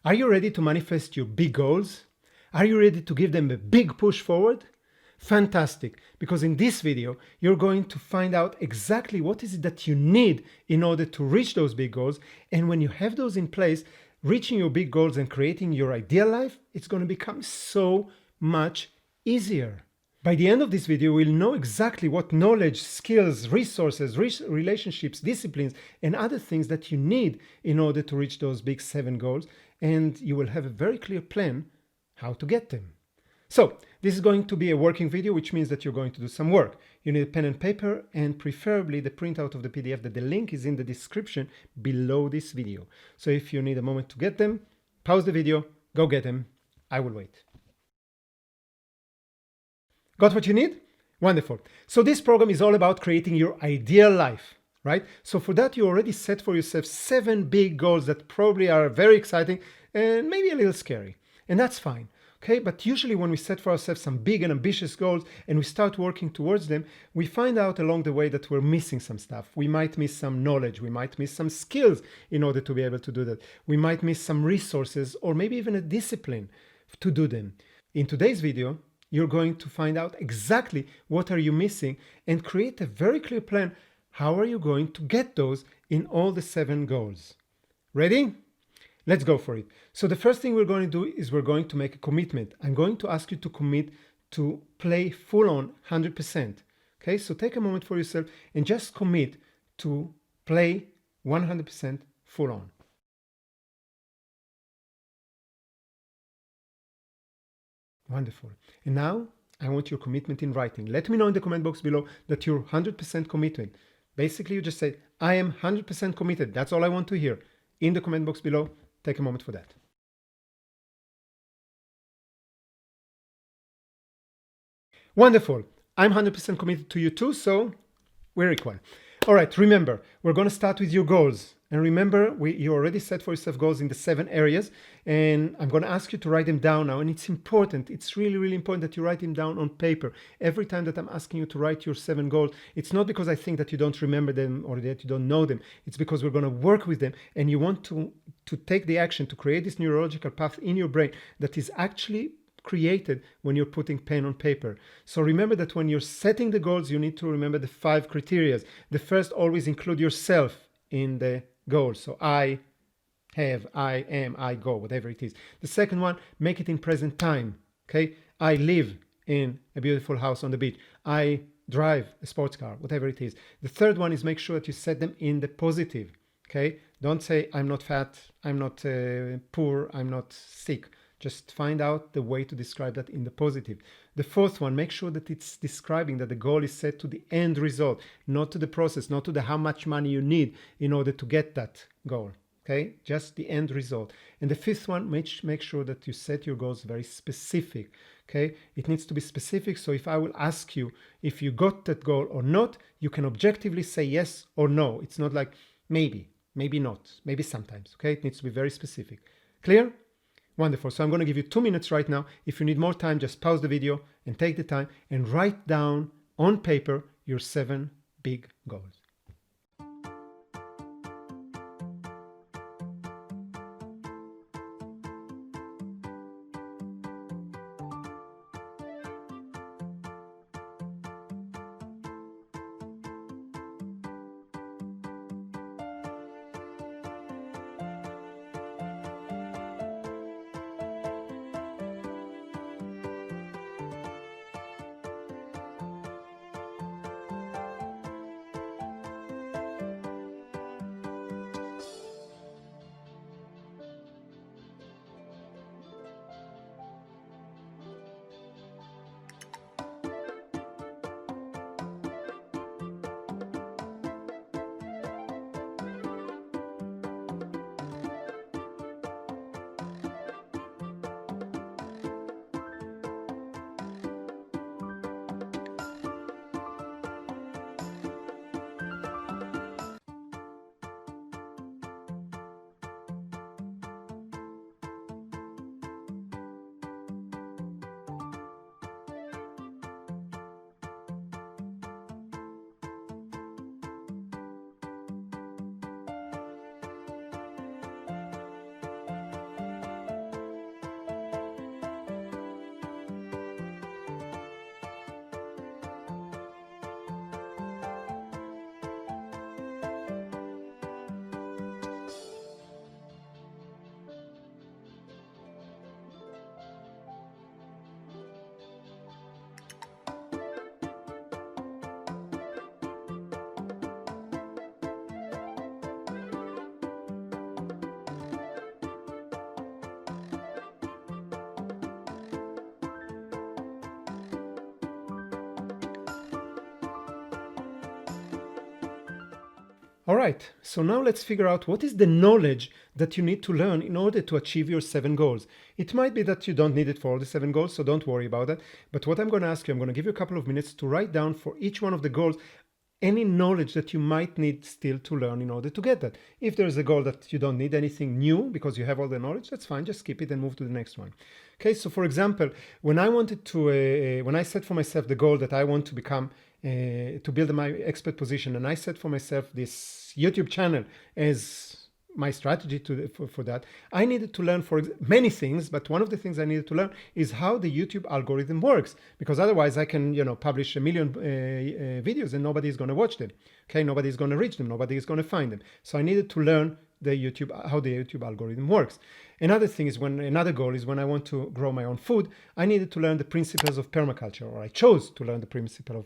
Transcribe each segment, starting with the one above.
Are you ready to manifest your big goals? Are you ready to give them a big push forward? Fantastic, because in this video, you're going to find out exactly what is it that you need in order to reach those big goals. And when you have those in place, reaching your big goals and creating your ideal life, it's going to become so much easier. By the end of this video, we'll know exactly what knowledge, skills, resources, relationships, disciplines, and other things that you need in order to reach those big 7 goals. And you will have a very clear plan how to get them. So this is going to be a working video, which means that you're going to do some work. You need a pen and paper and preferably the printout of the PDF that the link is in the description below this video. So if you need a moment to get them, pause the video, go get them. I will wait. Got what you need? Wonderful. So this program is all about creating your ideal life, right? So for that, you already set for yourself 7 big goals that probably are very exciting and maybe a little scary. And that's fine. Okay, but usually when we set for ourselves some big and ambitious goals and we start working towards them, we find out along the way that we're missing some stuff. We might miss some knowledge, we might miss some skills in order to be able to do that. We might miss some resources or maybe even a discipline to do them. In today's video, you're going to find out exactly what are you missing and create a very clear plan. How are you going to get those in all the 7 goals? Ready? Let's go for it. So the first thing we're going to do is we're going to make a commitment. I'm going to ask you to commit to play full on 100%. Okay, so take a moment for yourself and just commit to play 100% full on. Wonderful. And now I want your commitment in writing. Let me know in the comment box below that you're 100% committed. Basically, you just say, I am 100% committed. That's all I want to hear. In the comment box below, take a moment for that. Wonderful. I'm 100% committed to you too, so we're equal. All right, remember, we're going to start with your goals. And remember, you already set for yourself goals in the 7 areas. And I'm going to ask you to write them down now. And it's important. It's really, really important that you write them down on paper. Every time that I'm asking you to write your 7 goals, it's not because I think that you don't remember them or that you don't know them. It's because we're going to work with them. And you want to take the action to create this neurological path in your brain that is actually created when you're putting pen on paper. So remember that when you're setting the goals, you need to remember the 5 criteria. The first, always include yourself in the goal. So I have, I am, I go, whatever it is. The second one, make it in present time. Okay. I live in a beautiful house on the beach. I drive a sports car, whatever it is. The third one is make sure that you set them in the positive. Okay. Don't say I'm not fat, I'm not poor, I'm not sick. Just find out the way to describe that in the positive. The fourth one, make sure that it's describing that the goal is set to the end result, not to the process, not to the how much money you need in order to get that goal. Okay, just the end result. And the fifth one, make sure that you set your goals very specific. Okay, it needs to be specific. So if I will ask you if you got that goal or not, you can objectively say yes or no. It's not like maybe, maybe not, maybe sometimes. Okay, it needs to be very specific. Clear? Wonderful. So I'm going to give you 2 minutes right now. If you need more time, just pause the video and take the time and write down on paper your 7 big goals. All right, so now let's figure out what is the knowledge that you need to learn in order to achieve your 7 goals. It might be that you don't need it for all the 7 goals, so don't worry about that. But what I'm going to ask you, I'm going to give you a couple of minutes to write down for each one of the goals any knowledge that you might need still to learn in order to get that. If there's a goal that you don't need anything new because you have all the knowledge, that's fine, just skip it and move to the next one. Okay, so for example, when I set for myself the goal that I want to become, to build my expert position, and I set for myself this YouTube channel as my strategy for that, I needed to learn for many things, but one of the things I needed to learn is how the YouTube algorithm works, because otherwise I can publish a million videos and nobody is going to watch them. Okay, nobody is going to reach them, nobody is going to find them. So I needed to learn how the YouTube algorithm works. Another goal is when I want to grow my own food, I needed to learn the principles of permaculture, or I chose to learn the principle of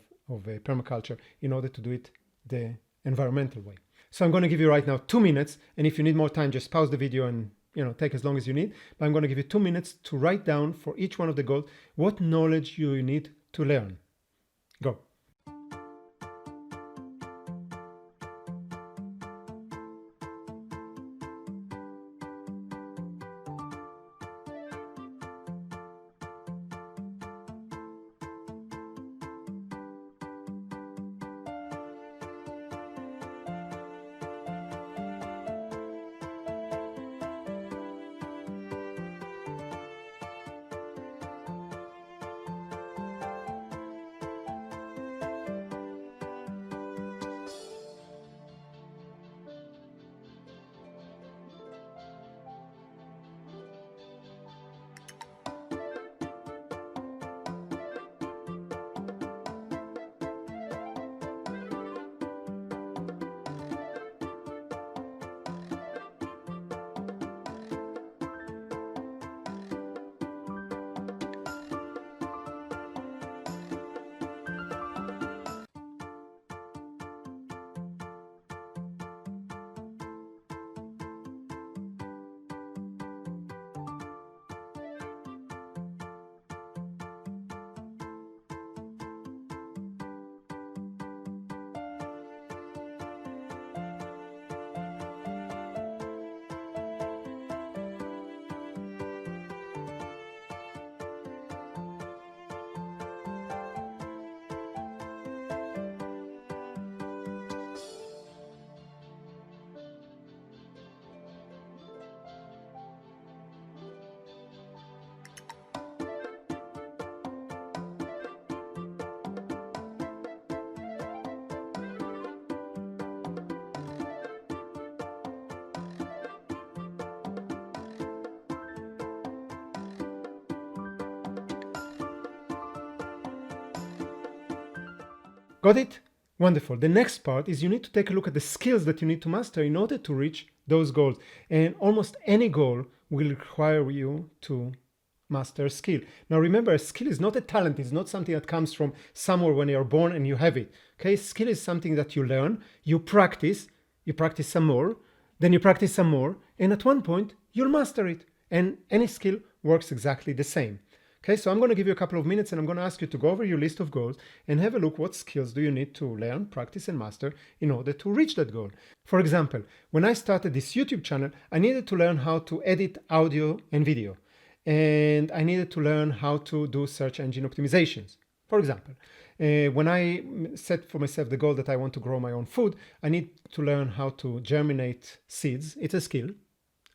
permaculture in order to do it the environmental way. So I'm going to give you right now 2 minutes, and if you need more time, just pause the video and take as long as you need. But I'm going to give you 2 minutes to write down for each one of the goals what knowledge you need to learn. Go. Got it? Wonderful. The next part is you need to take a look at the skills that you need to master in order to reach those goals. And almost any goal will require you to master a skill. Now remember, a skill is not a talent. It's not something that comes from somewhere when you're born and you have it. Okay, skill is something that you learn, you practice some more, then you practice some more, and at one point you'll master it. And any skill works exactly the same. Okay, so I'm going to give you a couple of minutes and I'm going to ask you to go over your list of goals and have a look what skills do you need to learn, practice, and master in order to reach that goal. For example, when I started this YouTube channel, I needed to learn how to edit audio and video. And I needed to learn how to do search engine optimizations. For example, when I set for myself the goal that I want to grow my own food, I need to learn how to germinate seeds. It's a skill.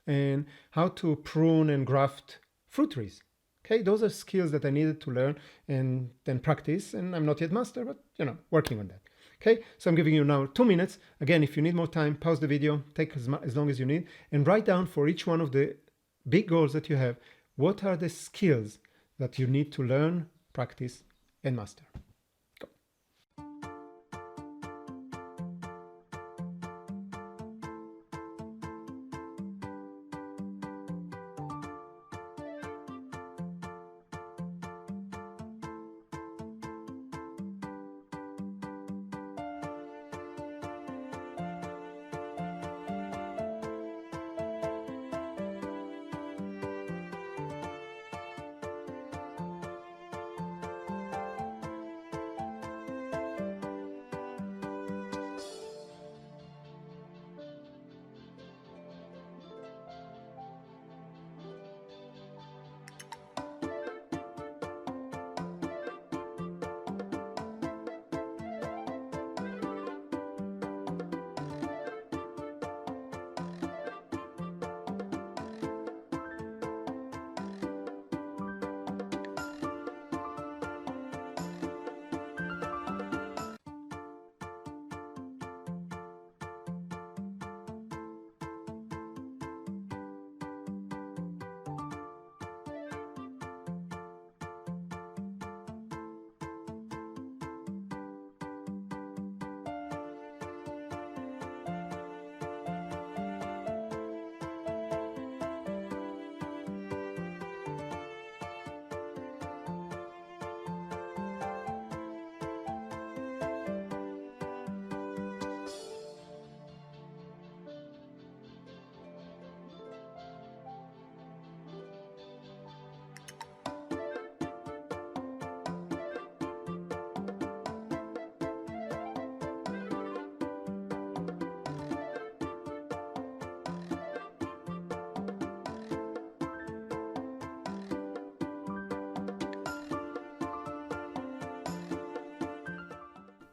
And how to prune and graft fruit trees. Okay, those are skills that I needed to learn and then practice, and I'm not yet master, but working on that. Okay, so I'm giving you now 2 minutes. Again, if you need more time, pause the video, take as long as you need, and write down for each one of the big goals that you have, what are the skills that you need to learn, practice, and master. Go.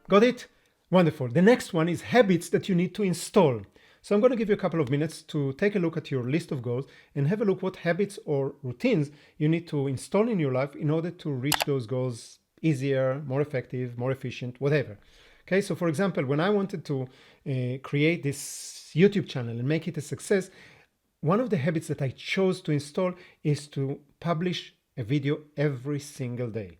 Got it? Wonderful. The next one is habits that you need to install. So I'm going to give you a couple of minutes to take a look at your list of goals and have a look what habits or routines you need to install in your life in order to reach those goals easier, more effective, more efficient, whatever. Okay, so for example, when I wanted to create this YouTube channel and make it a success, one of the habits that I chose to install is to publish a video every single day,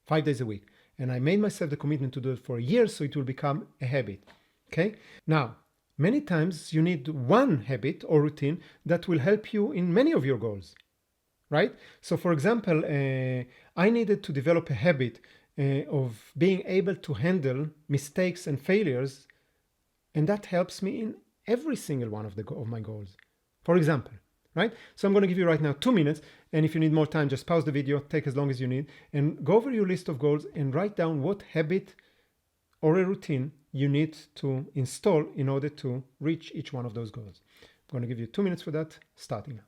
5 days a week. And I made myself the commitment to do it for a year, so it will become a habit. Okay, now, many times you need one habit or routine that will help you in many of your goals, right? So for example, I needed to develop a habit of being able to handle mistakes and failures, and that helps me in every single one of my goals. For example, right? So I'm going to give you right now 2 minutes, and if you need more time, just pause the video, take as long as you need, and go over your list of goals and write down what habit or a routine you need to install in order to reach each one of those goals. I'm going to give you 2 minutes for that, starting now.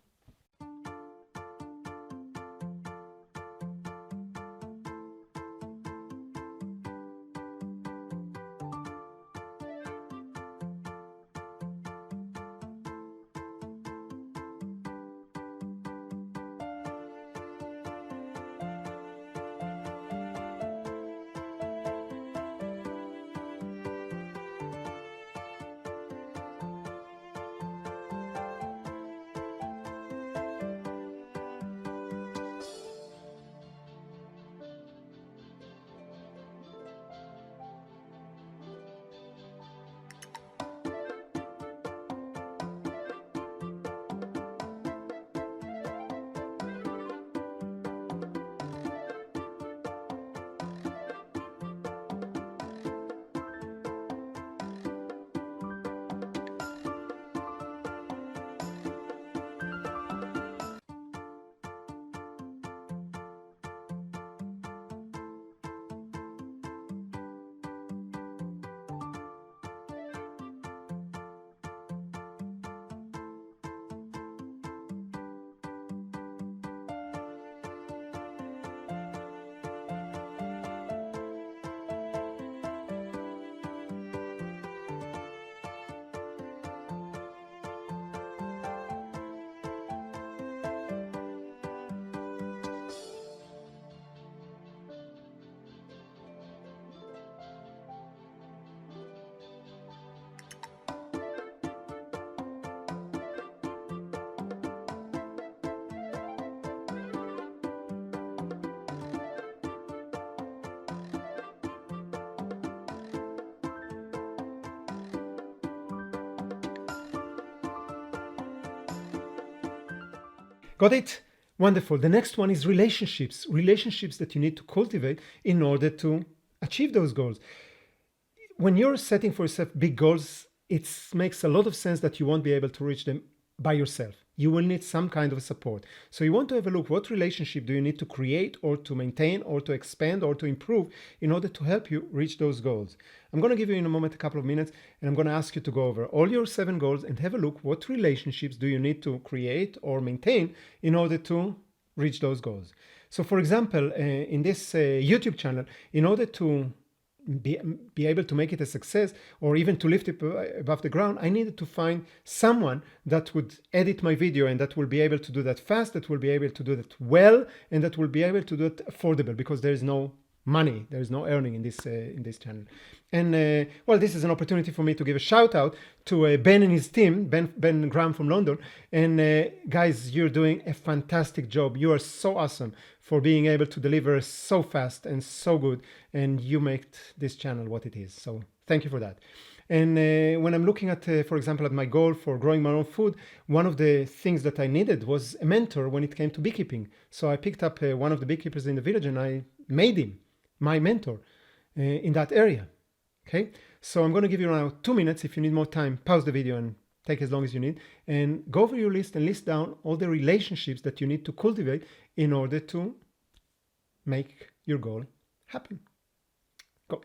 Got it? Wonderful. The next one is relationships. Relationships that you need to cultivate in order to achieve those goals. When you're setting for yourself big goals, it makes a lot of sense that you won't be able to reach them by yourself. You will need some kind of support. So you want to have a look, what relationship do you need to create or to maintain or to expand or to improve in order to help you reach those goals? I'm going to give you in a moment a couple of minutes, and I'm going to ask you to go over all your 7 goals and have a look, what relationships do you need to create or maintain in order to reach those goals. So for example, in this YouTube channel, in order to be able to make it a success or even to lift it above the ground, I needed to find someone that would edit my video and that will be able to do that fast, that will be able to do that well, and that will be able to do it affordable, because there is no money, there is no earning in this channel. And well, this is an opportunity for me to give a shout out to Ben and his team, Ben Graham from London. And guys, you're doing a fantastic job. You are so awesome for being able to deliver so fast and so good, and you make this channel what it is. So thank you for that. And when I'm looking at, for example, at my goal for growing my own food, one of the things that I needed was a mentor when it came to beekeeping. So I picked up one of the beekeepers in the village and I made him my mentor in that area. Okay, so I'm going to give you around 2 minutes. If you need more time, pause the video and take as long as you need, and go over your list and list down all the relationships that you need to cultivate in order to make your goal happen. Go.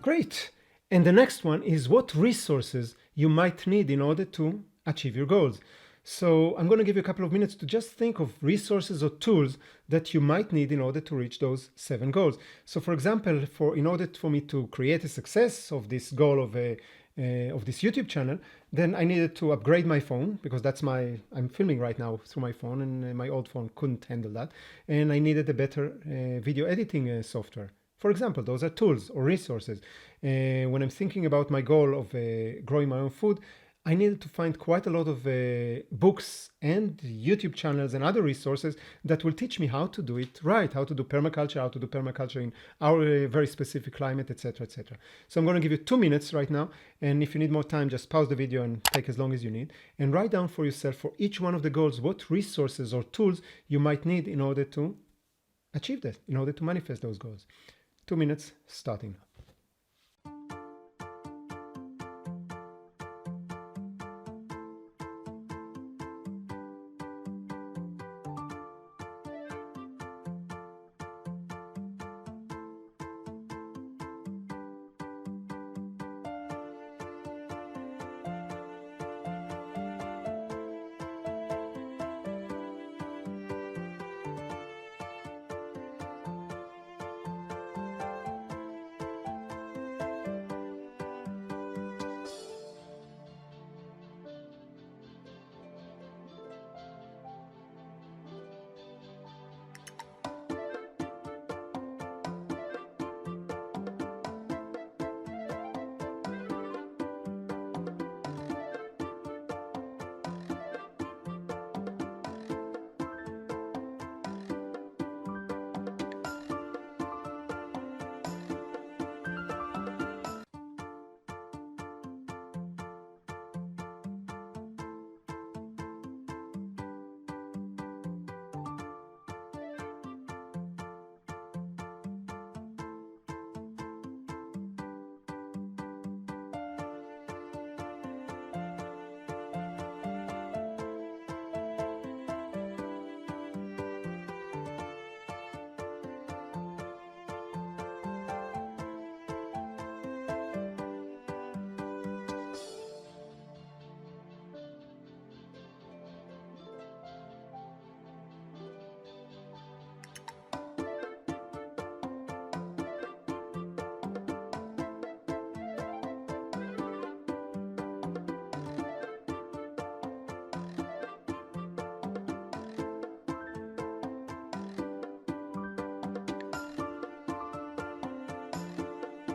Great. And the next one is what resources you might need in order to achieve your goals. So I'm going to give you a couple of minutes to just think of resources or tools that you might need in order to reach those 7 goals. So for example, in order for me to create a success of this goal of this YouTube channel, then I needed to upgrade my phone because I'm filming right now through my phone and my old phone couldn't handle that. And I needed a better video editing software. For example, those are tools or resources. When I'm thinking about my goal of growing my own food, I needed to find quite a lot of books and YouTube channels and other resources that will teach me how to do it right, how to do permaculture in our very specific climate, etc., etc. So I'm going to give you 2 minutes right now, and if you need more time, just pause the video and take as long as you need, and write down for yourself for each one of the goals what resources or tools you might need in order to achieve that, in order to manifest those goals. 2 minutes starting now.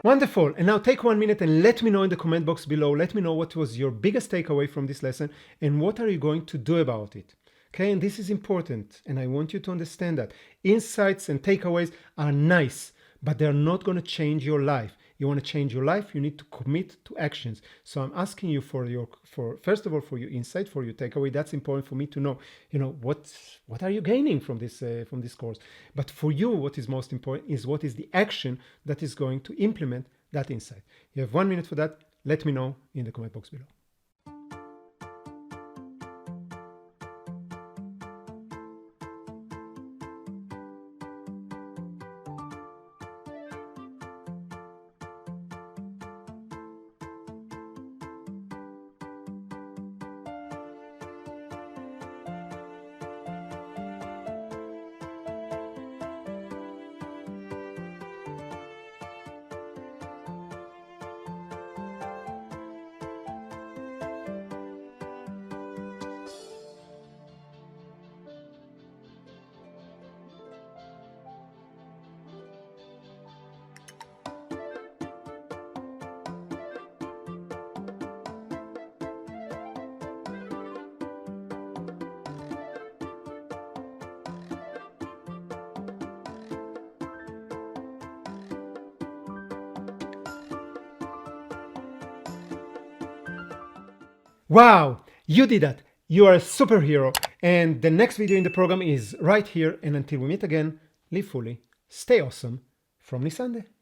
Wonderful. And now take 1 minute and let me know in the comment box below. Let me know what was your biggest takeaway from this lesson and what are you going to do about it. Okay, and this is important. And I want you to understand that insights and takeaways are nice, but they're not going to change your life. You want to change your life, you need to commit to actions. So I'm asking you first of all, for your insight, for your takeaway. That's important for me to know, what are you gaining from this course? But for you, what is most important is what is the action that is going to implement that insight. You have 1 minute for that. Let me know in the comment box below. Wow, you did that. You are a superhero. And the next video in the program is right here. And until we meet again, live fully, stay awesome. From Nisandeh.